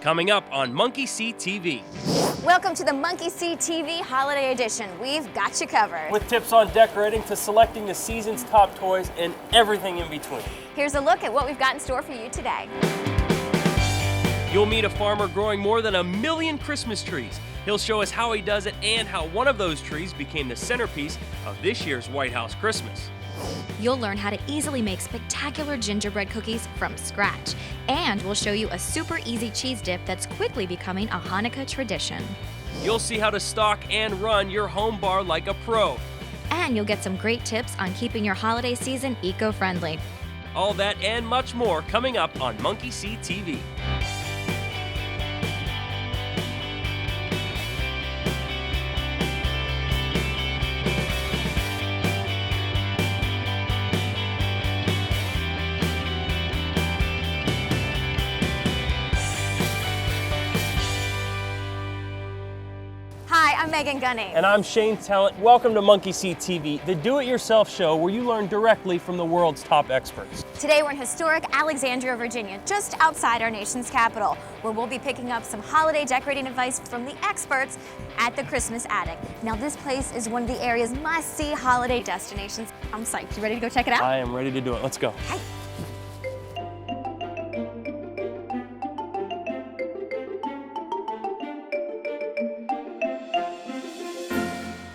coming up on Monkeysee TV. Welcome to the Monkeysee TV Holiday Edition. We've got you covered. With tips on decorating to selecting the season's top toys and everything in between. Here's a look at what we've got in store for you today. You'll meet a farmer growing more than 1 million Christmas trees. He'll show us how he does it and how one of those trees became the centerpiece of this year's White House Christmas. You'll learn how to easily make spectacular gingerbread cookies from scratch. And we'll show you a super easy cheese dip that's quickly becoming a Hanukkah tradition. You'll see how to stock and run your home bar like a pro. And you'll get some great tips on keeping your holiday season eco-friendly. All that and much more coming up on Monkeysee TV. Hi, I'm Megan Gunning. And I'm Shane Talent. Welcome to Monkeysee TV, the do-it-yourself show where you learn directly from the world's top experts. Today we're in historic Alexandria, Virginia, just outside our nation's capital, where we'll be picking up some holiday decorating advice from the experts at the Christmas Attic. Now this place is one of the area's must-see holiday destinations. I'm psyched. You ready to go check it out? I am ready to do it. Let's go. Hi.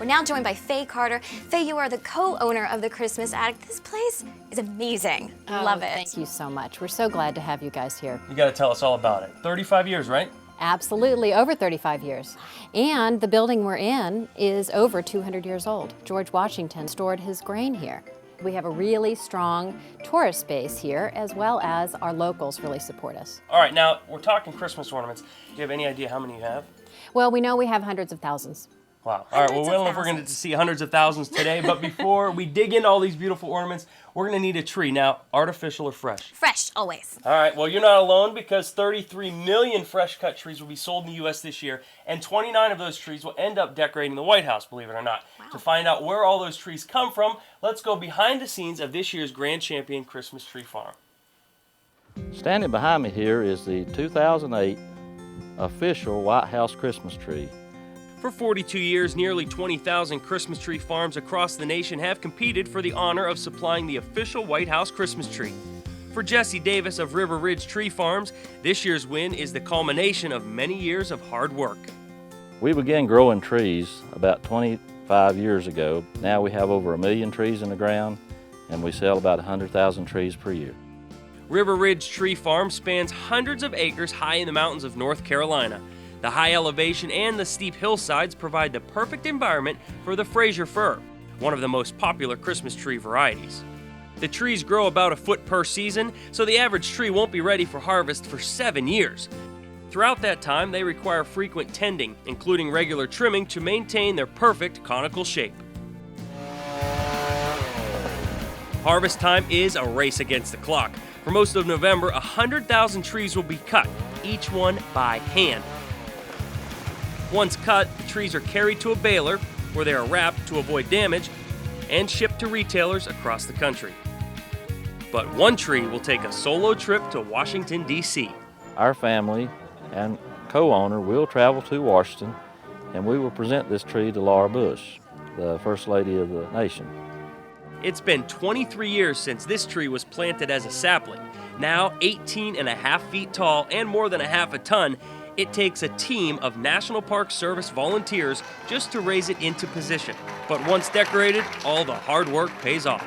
We're now joined by Faye Carter. Faye, you are the co-owner of the Christmas Attic. This place is amazing. Love it. Thank you so much. We're so glad to have you guys here. You got to tell us all about it. 35 years, right? Absolutely, over 35 years. And the building we're in is over 200 years old. George Washington stored his grain here. We have a really strong tourist base here, as well as our locals really support us. All right, now we're talking Christmas ornaments. Do you have any idea how many you have? Well, we know we have hundreds of thousands. Wow. All right, well, we don't know if we're going to see hundreds of thousands today, but before we dig into all these beautiful ornaments, we're going to need a tree. Now, artificial or fresh? Fresh, always. All right, well, you're not alone because 33 million fresh-cut trees will be sold in the U.S. this year, and 29 of those trees will end up decorating the White House, believe it or not. Wow. To find out where all those trees come from, let's go behind the scenes of this year's Grand Champion Christmas Tree Farm. Standing behind me here is the 2008 official White House Christmas tree. For 42 years, nearly 20,000 Christmas tree farms across the nation have competed for the honor of supplying the official White House Christmas tree. For Jesse Davis of River Ridge Tree Farms, this year's win is the culmination of many years of hard work. We began growing trees about 25 years ago. Now we have over 1 million trees in the ground, and we sell about 100,000 trees per year. River Ridge Tree Farm spans hundreds of acres high in the mountains of North Carolina. The high elevation and the steep hillsides provide the perfect environment for the Fraser fir, one of the most popular Christmas tree varieties. The trees grow about a foot per season, so the average tree won't be ready for harvest for 7 years. Throughout that time, they require frequent tending, including regular trimming to maintain their perfect conical shape. Harvest time is a race against the clock. For most of November, 100,000 trees will be cut, each one by hand. Once cut, the trees are carried to a baler, where they are wrapped to avoid damage, and shipped to retailers across the country. But one tree will take a solo trip to Washington, D.C. Our family and co-owner will travel to Washington, and we will present this tree to Laura Bush, the First Lady of the nation. It's been 23 years since this tree was planted as a sapling. Now 18.5 feet tall and more than a half a ton, it takes a team of National Park Service volunteers just to raise it into position. But once decorated, all the hard work pays off.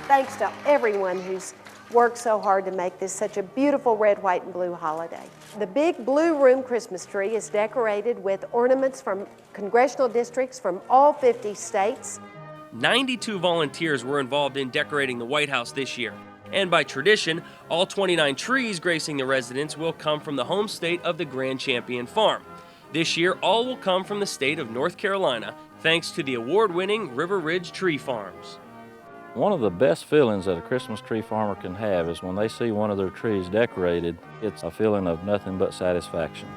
Thanks to everyone who's worked so hard to make this such a beautiful red, white, and blue holiday. The big blue room Christmas tree is decorated with ornaments from congressional districts from all 50 states. 92 volunteers were involved in decorating the White House this year. And by tradition, all 29 trees gracing the residence will come from the home state of the Grand Champion Farm. This year, all will come from the state of North Carolina, thanks to the award-winning River Ridge Tree Farms. One of the best feelings that a Christmas tree farmer can have is when they see one of their trees decorated. It's a feeling of nothing but satisfaction.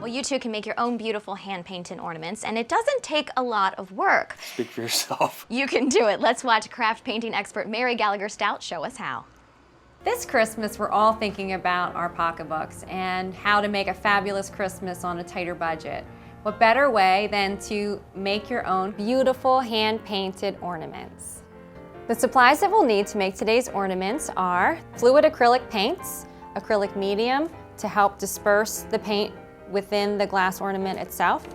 Well, you too can make your own beautiful hand-painted ornaments, and it doesn't take a lot of work. Speak for yourself. You can do it. Let's watch craft painting expert Mary Gallagher Stout show us how. This Christmas, we're all thinking about our pocketbooks and how to make a fabulous Christmas on a tighter budget. What better way than to make your own beautiful hand-painted ornaments? The supplies that we'll need to make today's ornaments are fluid acrylic paints, acrylic medium to help disperse the paint within the glass ornament itself,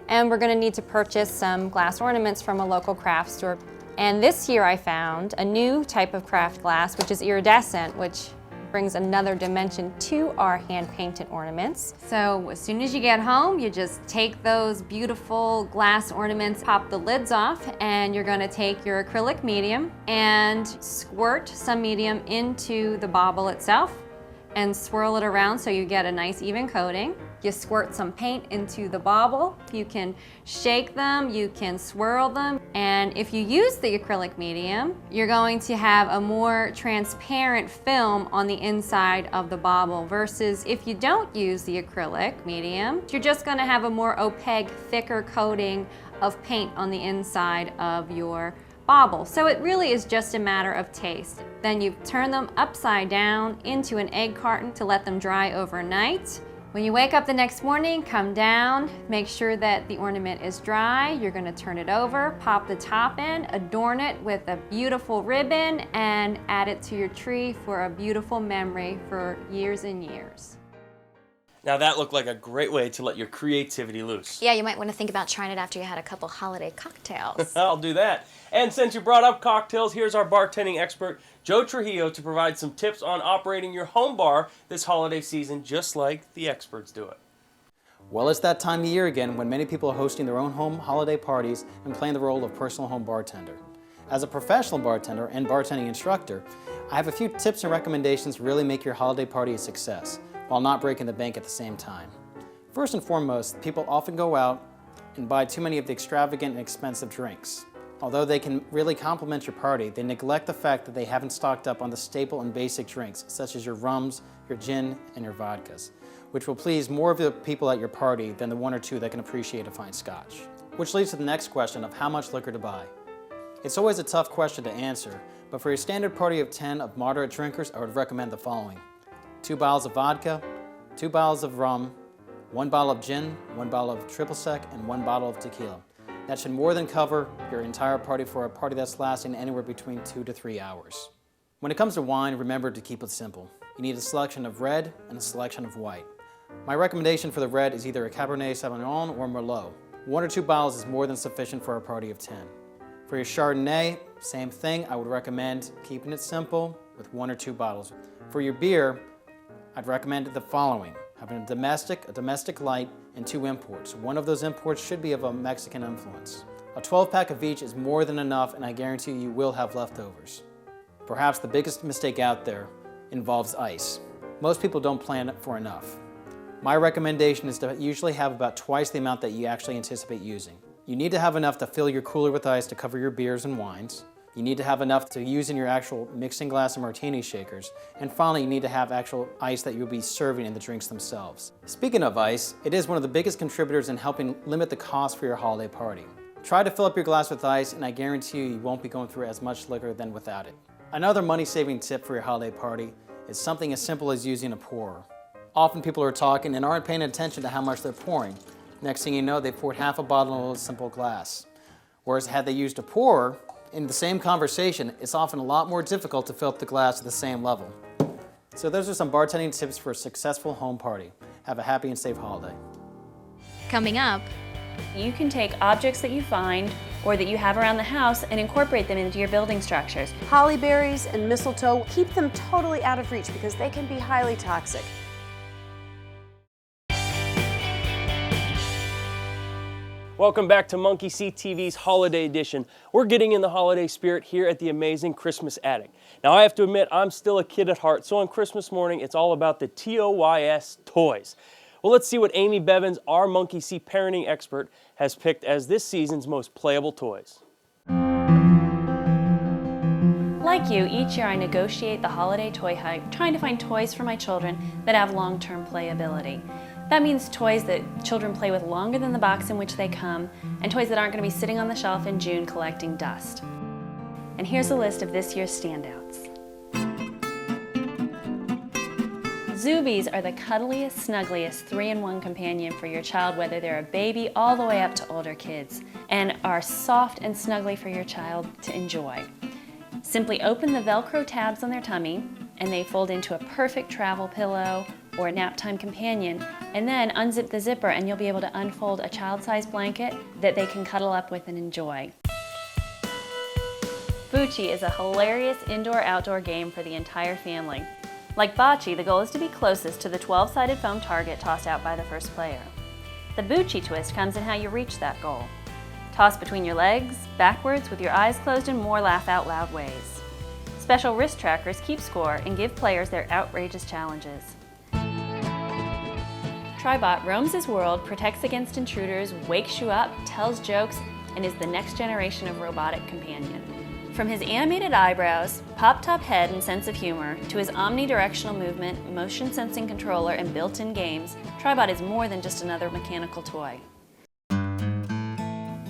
and we're going to need to purchase some glass ornaments from a local craft store. And this year I found a new type of craft glass, which is iridescent, which brings another dimension to our hand-painted ornaments. So as soon as you get home, you just take those beautiful glass ornaments, pop the lids off, and you're gonna take your acrylic medium and squirt some medium into the bauble itself and swirl it around so you get a nice even coating. You squirt some paint into the bauble. You can shake them, you can swirl them, and if you use the acrylic medium, you're going to have a more transparent film on the inside of the bauble versus if you don't use the acrylic medium, you're just gonna have a more opaque, thicker coating of paint on the inside of your bauble. So it really is just a matter of taste. Then you turn them upside down into an egg carton to let them dry overnight. When you wake up the next morning, come down, make sure that the ornament is dry. You're gonna turn it over, pop the top in, adorn it with a beautiful ribbon, and add it to your tree for a beautiful memory for years and years. Now that looked like a great way to let your creativity loose. Yeah, you might want to think about trying it after you had a couple holiday cocktails. I'll do that. And since you brought up cocktails, here's our bartending expert, Joe Trujillo, to provide some tips on operating your home bar this holiday season, just like the experts do it. Well, it's that time of year again when many people are hosting their own home holiday parties and playing the role of personal home bartender. As a professional bartender and bartending instructor, I have a few tips and recommendations to really make your holiday party a success, while not breaking the bank at the same time. First and foremost, people often go out and buy too many of the extravagant and expensive drinks. Although they can really complement your party, they neglect the fact that they haven't stocked up on the staple and basic drinks, such as your rums, your gin, and your vodkas, which will please more of the people at your party than the one or two that can appreciate a fine scotch. Which leads to the next question of how much liquor to buy. It's always a tough question to answer, but for your standard party of 10 of moderate drinkers, I would recommend the following: 2 bottles of vodka, 2 bottles of rum, 1 bottle of gin, 1 bottle of triple sec, and 1 bottle of tequila. That should more than cover your entire party for a party that's lasting anywhere between 2 to 3 hours. When it comes to wine, remember to keep it simple. You need a selection of red and a selection of white. My recommendation for the red is either a Cabernet Sauvignon or Merlot. 1 or 2 bottles is more than sufficient for a party of 10. For your Chardonnay, same thing. I would recommend keeping it simple with 1 or 2 bottles. For your beer, I'd recommend the following: having a domestic light, and 2 imports. One of those imports should be of a Mexican influence. A 12-pack of each is more than enough, and I guarantee you will have leftovers. Perhaps the biggest mistake out there involves ice. Most people don't plan for enough. My recommendation is to usually have about twice the amount that you actually anticipate using. You need to have enough to fill your cooler with ice to cover your beers and wines. You need to have enough to use in your actual mixing glass and martini shakers. And finally, you need to have actual ice that you'll be serving in the drinks themselves. Speaking of ice, it is one of the biggest contributors in helping limit the cost for your holiday party. Try to fill up your glass with ice, and I guarantee you won't be going through as much liquor than without it. Another money-saving tip for your holiday party is something as simple as using a pourer. Often people are talking and aren't paying attention to how much they're pouring. Next thing you know, they poured half a bottle in a simple glass. Whereas had they used a pourer, in the same conversation, it's often a lot more difficult to fill up the glass to the same level. So those are some bartending tips for a successful home party. Have a happy and safe holiday. Coming up, you can take objects that you find or that you have around the house and incorporate them into your building structures. Holly berries and mistletoe, keep them totally out of reach because they can be highly toxic. Welcome back to Monkeysee TV's Holiday Edition. We're getting in the holiday spirit here at the amazing Christmas Attic. Now I have to admit, I'm still a kid at heart, so on Christmas morning, it's all about the TOYS toys. Well, let's see what Amy Bevins, our Monkeysee parenting expert, has picked as this season's most playable toys. Like you, each year I negotiate the holiday toy hike, trying to find toys for my children that have long-term playability. That means toys that children play with longer than the box in which they come, and toys that aren't going to be sitting on the shelf in June collecting dust. And here's a list of this year's standouts. Zoobies are the cuddliest, snuggliest 3-in-1 companion for your child, whether they're a baby all the way up to older kids, and are soft and snuggly for your child to enjoy. Simply open the Velcro tabs on their tummy, and they fold into a perfect travel pillow or a nap-time companion, and then unzip the zipper and you'll be able to unfold a child-sized blanket that they can cuddle up with and enjoy. Bocce is a hilarious indoor-outdoor game for the entire family. Like bocce, the goal is to be closest to the 12-sided foam target tossed out by the first player. The bocce twist comes in how you reach that goal. Toss between your legs, backwards with your eyes closed, in more laugh-out-loud ways. Special wrist trackers keep score and give players their outrageous challenges. Tribot roams his world, protects against intruders, wakes you up, tells jokes, and is the next generation of robotic companion. From his animated eyebrows, pop-top head and sense of humor, to his omnidirectional movement, motion-sensing controller, and built-in games, Tribot is more than just another mechanical toy.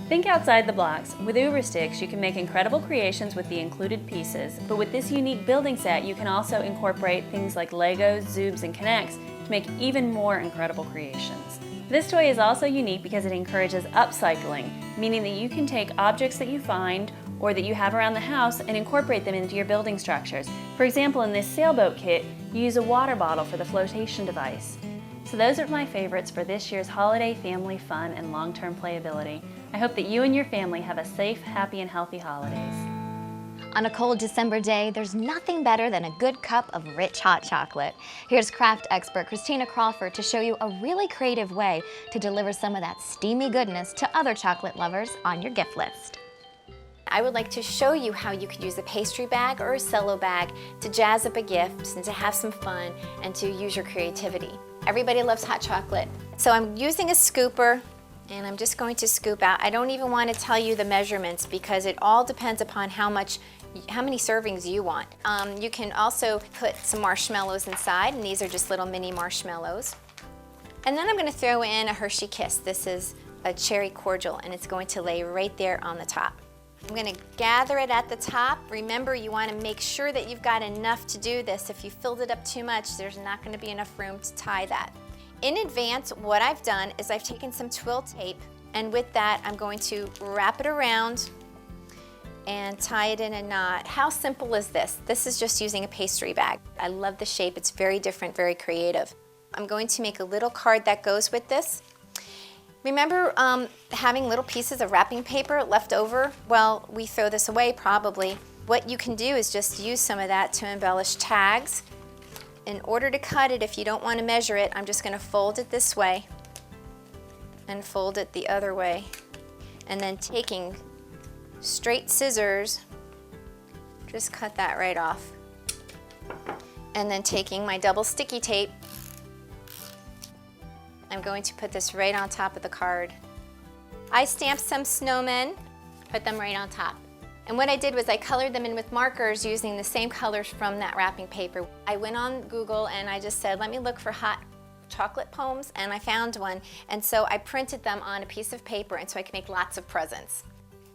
Think outside the blocks. With Uber Sticks, you can make incredible creations with the included pieces, but with this unique building set, you can also incorporate things like Legos, Zoobs, and Connects to make even more incredible creations. This toy is also unique because it encourages upcycling, meaning that you can take objects that you find or that you have around the house and incorporate them into your building structures. For example, in this sailboat kit, you use a water bottle for the flotation device. So those are my favorites for this year's holiday family fun and long-term playability. I hope that you and your family have a safe, happy, and healthy holidays. On a cold December day, there's nothing better than a good cup of rich hot chocolate. Here's craft expert Christina Crawford to show you a really creative way to deliver some of that steamy goodness to other chocolate lovers on your gift list. I would like to show you how you could use a pastry bag or a cello bag to jazz up a gift and to have some fun and to use your creativity. Everybody loves hot chocolate. So I'm using a scooper and I'm just going to scoop out. I don't even want to tell you the measurements because it all depends upon how many servings you want. You can also put some marshmallows inside, and these are just little mini marshmallows. And then I'm going to throw in a Hershey Kiss. This is a cherry cordial and it's going to lay right there on the top. I'm going to gather it at the top. Remember, you want to make sure that you've got enough to do this. If you filled it up too much, there's not going to be enough room to tie that. In advance, what I've done is I've taken some twill tape, and with that, I'm going to wrap it around and tie it in a knot. How simple is this? This is just using a pastry bag. I love the shape. It's very different, very creative. I'm going to make a little card that goes with this. Remember having little pieces of wrapping paper left over? Well, we throw this away probably. What you can do is just use some of that to embellish tags. In order to cut it, if you don't want to measure it, I'm just going to fold it this way and fold it the other way. And then taking straight scissors, just cut that right off. And then taking my double sticky tape, I'm going to put this right on top of the card. I stamped some snowmen, put them right on top. And what I did was I colored them in with markers using the same colors from that wrapping paper. I went on Google and I just said, let me look for hot chocolate poems, and I found one. And so I printed them on a piece of paper, and so I could make lots of presents.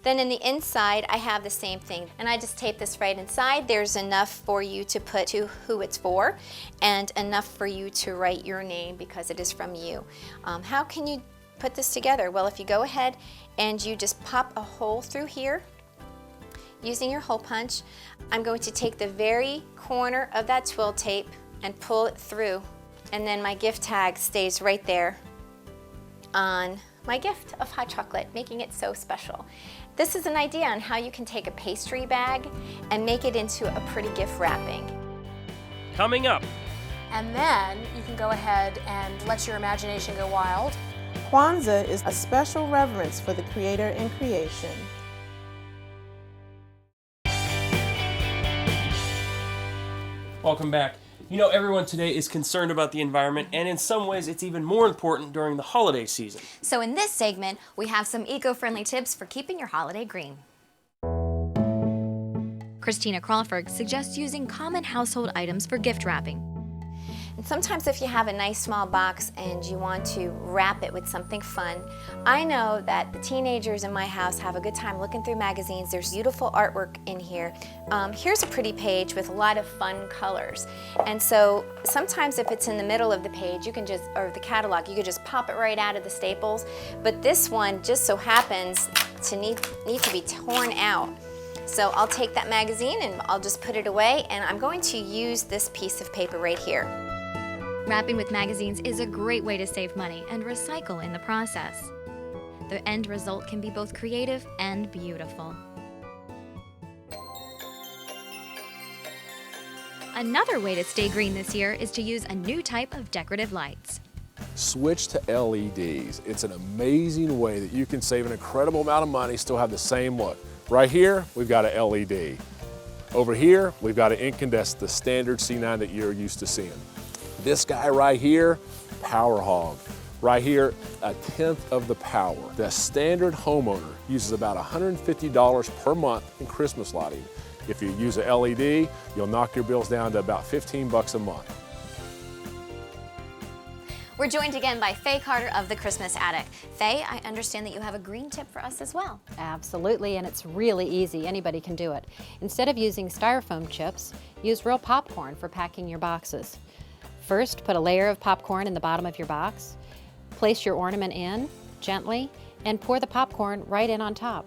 Then in the inside, I have the same thing, and I just tape this right inside. There's enough for you to put to who it's for, and enough for you to write your name because it is from you. How can you put this together? Well, if you go ahead and you just pop a hole through here, using your hole punch, I'm going to take the very corner of that twill tape and pull it through, and then my gift tag stays right there on my gift of hot chocolate, making it so special. This is an idea on how you can take a pastry bag and make it into a pretty gift wrapping. Coming up. And then you can go ahead and let your imagination go wild. Kwanzaa is a special reverence for the Creator and creation. Welcome back. You know, everyone today is concerned about the environment, and in some ways it's even more important during the holiday season. So in this segment, we have some eco-friendly tips for keeping your holiday green. Christina Crawford suggests using common household items for gift wrapping. Sometimes if you have a nice small box and you want to wrap it with something fun, I know that the teenagers in my house have a good time looking through magazines. There's beautiful artwork in here. Here's a pretty page with a lot of fun colors. And so sometimes if it's in the middle of the page, you can just, or the catalog, you could just pop it right out of the staples. But this one just so happens to need to be torn out. So I'll take that magazine and I'll just put it away, and I'm going to use this piece of paper right here. Wrapping with magazines is a great way to save money and recycle in the process. The end result can be both creative and beautiful. Another way to stay green this year is to use a new type of decorative lights. Switch to LEDs. It's an amazing way that you can save an incredible amount of money, still have the same look. Right here, we've got a LED. Over here, we've got an incandescent, the standard C9 that you're used to seeing. This guy right here, Power Hog. Right here, 1/10 of the power. The standard homeowner uses about $150 per month in Christmas lighting. If you use a LED, you'll knock your bills down to about 15 bucks a month. We're joined again by Faye Carter of the Christmas Attic. Faye, I understand that you have a green tip for us as well. Absolutely, and it's really easy. Anybody can do it. Instead of using styrofoam chips, use real popcorn for packing your boxes. First, put a layer of popcorn in the bottom of your box. Place your ornament in gently and pour the popcorn right in on top.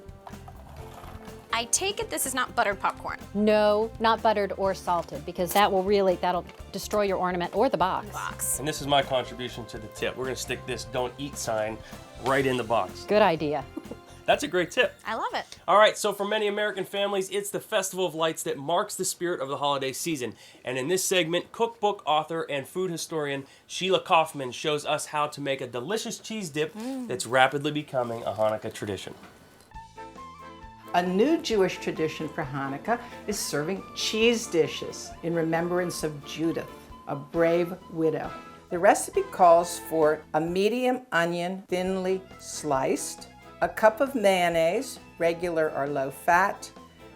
I take it this is not buttered popcorn. No, not buttered or salted, because that'll destroy your ornament or the box. And this is my contribution to the tip. We're gonna stick this "Don't Eat" sign right in the box. Good idea. That's a great tip. I love it. All right, so for many American families, it's the Festival of Lights that marks the spirit of the holiday season. And in this segment, cookbook author and food historian Sheila Kaufman shows us how to make a delicious cheese dip that's rapidly becoming a Hanukkah tradition. A new Jewish tradition for Hanukkah is serving cheese dishes in remembrance of Judith, a brave widow. The recipe calls for a medium onion thinly sliced, a cup of mayonnaise, regular or low fat,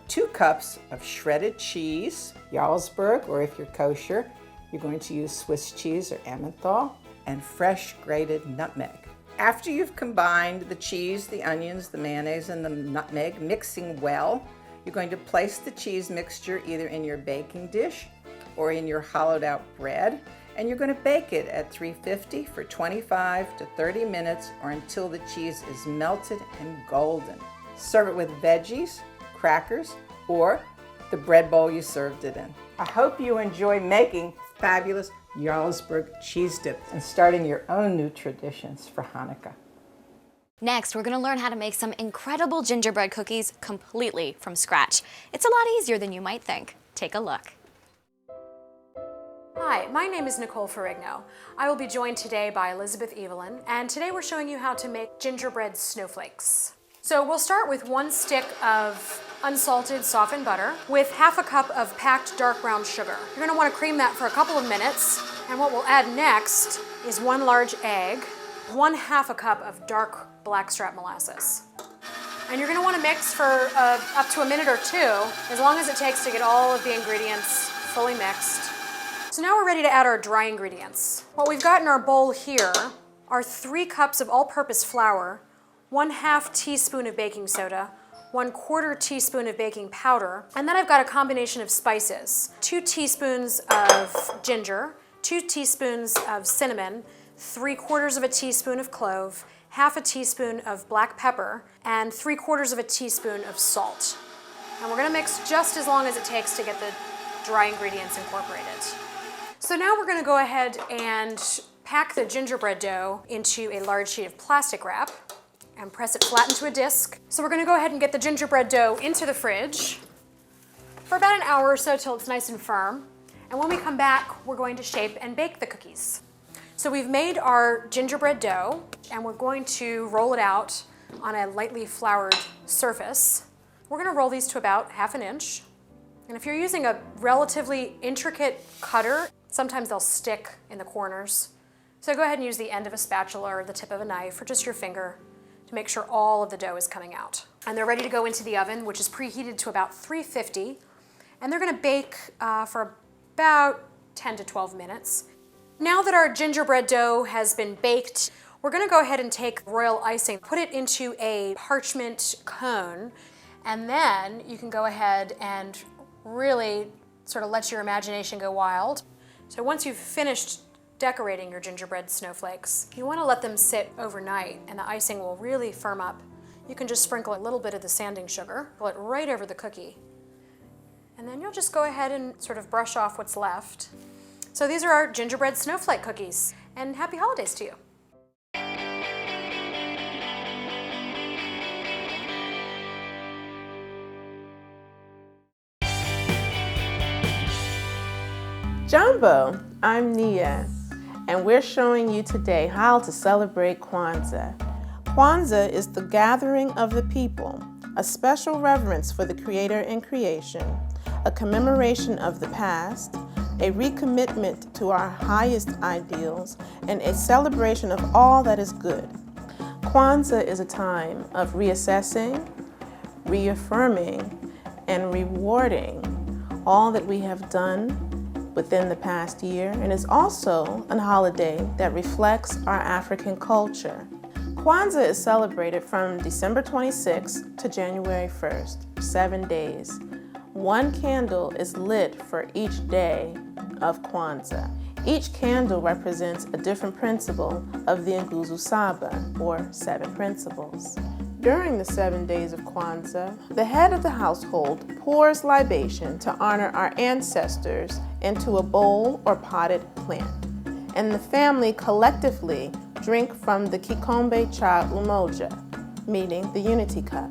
2 cups of shredded cheese, Jarlsberg, or if you're kosher, you're going to use Swiss cheese or Emmenthal, and fresh grated nutmeg. After you've combined the cheese, the onions, the mayonnaise, and the nutmeg, mixing well, you're going to place the cheese mixture either in your baking dish or in your hollowed out bread, and you're going to bake it at 350 for 25 to 30 minutes or until the cheese is melted and golden. Serve it with veggies, crackers, or the bread bowl you served it in. I hope you enjoy making fabulous Jarlsberg cheese dip and starting your own new traditions for Hanukkah. Next, we're going to learn how to make some incredible gingerbread cookies completely from scratch. It's a lot easier than you might think. Take a look. Hi, my name is Nicole Ferrigno. I will be joined today by Elizabeth Evelyn, and today we're showing you how to make gingerbread snowflakes. So we'll start with 1 stick of unsalted softened butter with 1/2 cup of packed dark brown sugar. You're gonna wanna cream that for a couple of minutes, and what we'll add next is 1 large egg, 1/2 cup of dark blackstrap molasses. And you're gonna wanna mix for up to a minute or 2, as long as it takes to get all of the ingredients fully mixed. So now we're ready to add our dry ingredients. What we've got in our bowl here are 3 cups of all-purpose flour, 1/2 teaspoon of baking soda, 1/4 teaspoon of baking powder, and then I've got a combination of spices. 2 teaspoons of ginger, 2 teaspoons of cinnamon, 3/4 of a teaspoon of clove, 1/2 teaspoon of black pepper, and 3/4 of a teaspoon of salt. And we're gonna mix just as long as it takes to get the dry ingredients incorporated. So now we're gonna go ahead and pack the gingerbread dough into a large sheet of plastic wrap and press it flat into a disc. So we're gonna go ahead and get the gingerbread dough into the fridge for about an hour or so till it's nice and firm. And when we come back, we're going to shape and bake the cookies. So we've made our gingerbread dough, and we're going to roll it out on a lightly floured surface. We're gonna roll these to about 1/2 inch. And if you're using a relatively intricate cutter, sometimes they'll stick in the corners. So go ahead and use the end of a spatula or the tip of a knife or just your finger to make sure all of the dough is coming out. And they're ready to go into the oven, which is preheated to about 350. And they're gonna bake for about 10 to 12 minutes. Now that our gingerbread dough has been baked, we're gonna go ahead and take royal icing, put it into a parchment cone, and then you can go ahead and really sort of let your imagination go wild. So once you've finished decorating your gingerbread snowflakes, you want to let them sit overnight and the icing will really firm up. You can just sprinkle a little bit of the sanding sugar, pull it right over the cookie. And then you'll just go ahead and sort of brush off what's left. So these are our gingerbread snowflake cookies, and happy holidays to you. Jumbo, I'm Nia, and we're showing you today how to celebrate Kwanzaa. Kwanzaa is the gathering of the people, a special reverence for the Creator and creation, a commemoration of the past, a recommitment to our highest ideals, and a celebration of all that is good. Kwanzaa is a time of reassessing, reaffirming, and rewarding all that we have done within the past year, and is also a holiday that reflects our African culture. Kwanzaa is celebrated from December 26th to January 1st, 7 days. One candle is lit for each day of Kwanzaa. Each candle represents a different principle of the Nguzo Saba, or 7 principles. During the 7 days of Kwanzaa, the head of the household pours libation to honor our ancestors into a bowl or potted plant, and the family collectively drink from the Kikombe cha Umoja, meaning the unity cup.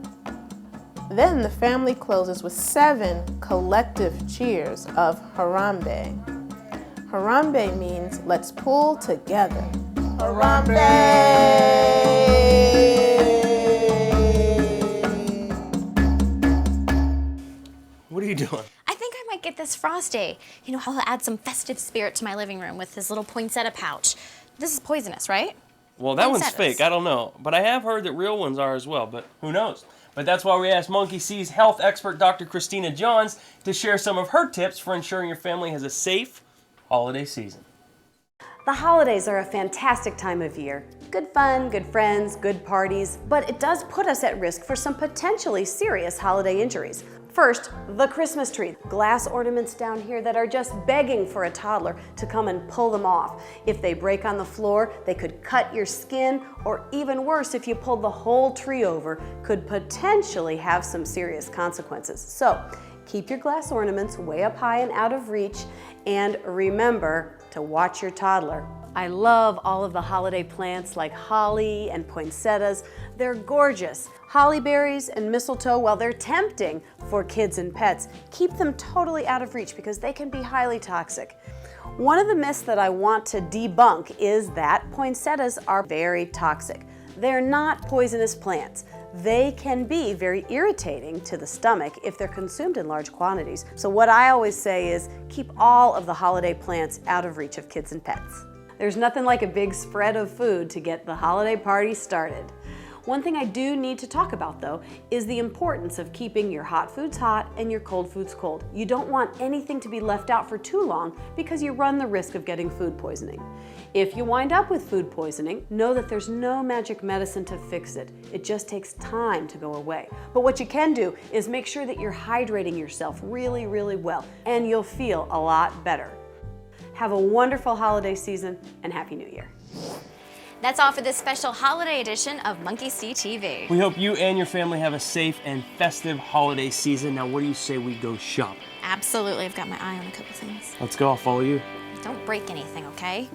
Then the family closes with 7 collective cheers of Harambe. Harambe means let's pull together. Harambe! What are you doing? I think I might get this Frosty. You know, I'll add some festive spirit to my living room with this little poinsettia pouch. This is poisonous, right? Well, that one's Poinsettias. fake. I don't know. But I have heard that real ones are as well, but who knows? But that's why we asked Monkeesee's health expert, Dr. Christina Johns, to share some of her tips for ensuring your family has a safe holiday season. The holidays are a fantastic time of year. Good fun, good friends, good parties, but it does put us at risk for some potentially serious holiday injuries. First, the Christmas tree. Glass ornaments down here that are just begging for a toddler to come and pull them off. If they break on the floor, they could cut your skin, or even worse, if you pulled the whole tree over, could potentially have some serious consequences. So, keep your glass ornaments way up high and out of reach, and remember to watch your toddler. I love all of the holiday plants like holly and poinsettias. They're gorgeous. Holly berries and mistletoe, well, they're tempting for kids and pets. Keep them totally out of reach because they can be highly toxic. One of the myths that I want to debunk is that poinsettias are very toxic. They're not poisonous plants. They can be very irritating to the stomach if they're consumed in large quantities. So what I always say is keep all of the holiday plants out of reach of kids and pets. There's nothing like a big spread of food to get the holiday party started. One thing I do need to talk about though is the importance of keeping your hot foods hot and your cold foods cold. You don't want anything to be left out for too long because you run the risk of getting food poisoning. If you wind up with food poisoning, know that there's no magic medicine to fix it. It just takes time to go away. But what you can do is make sure that you're hydrating yourself really, really well, and you'll feel a lot better. Have a wonderful holiday season and Happy New Year. That's all for this special holiday edition of Monkeysee TV. We hope you and your family have a safe and festive holiday season. Now, what do you say we go shopping? Absolutely, I've got my eye on a couple things. Let's go, I'll follow you. Don't break anything, okay?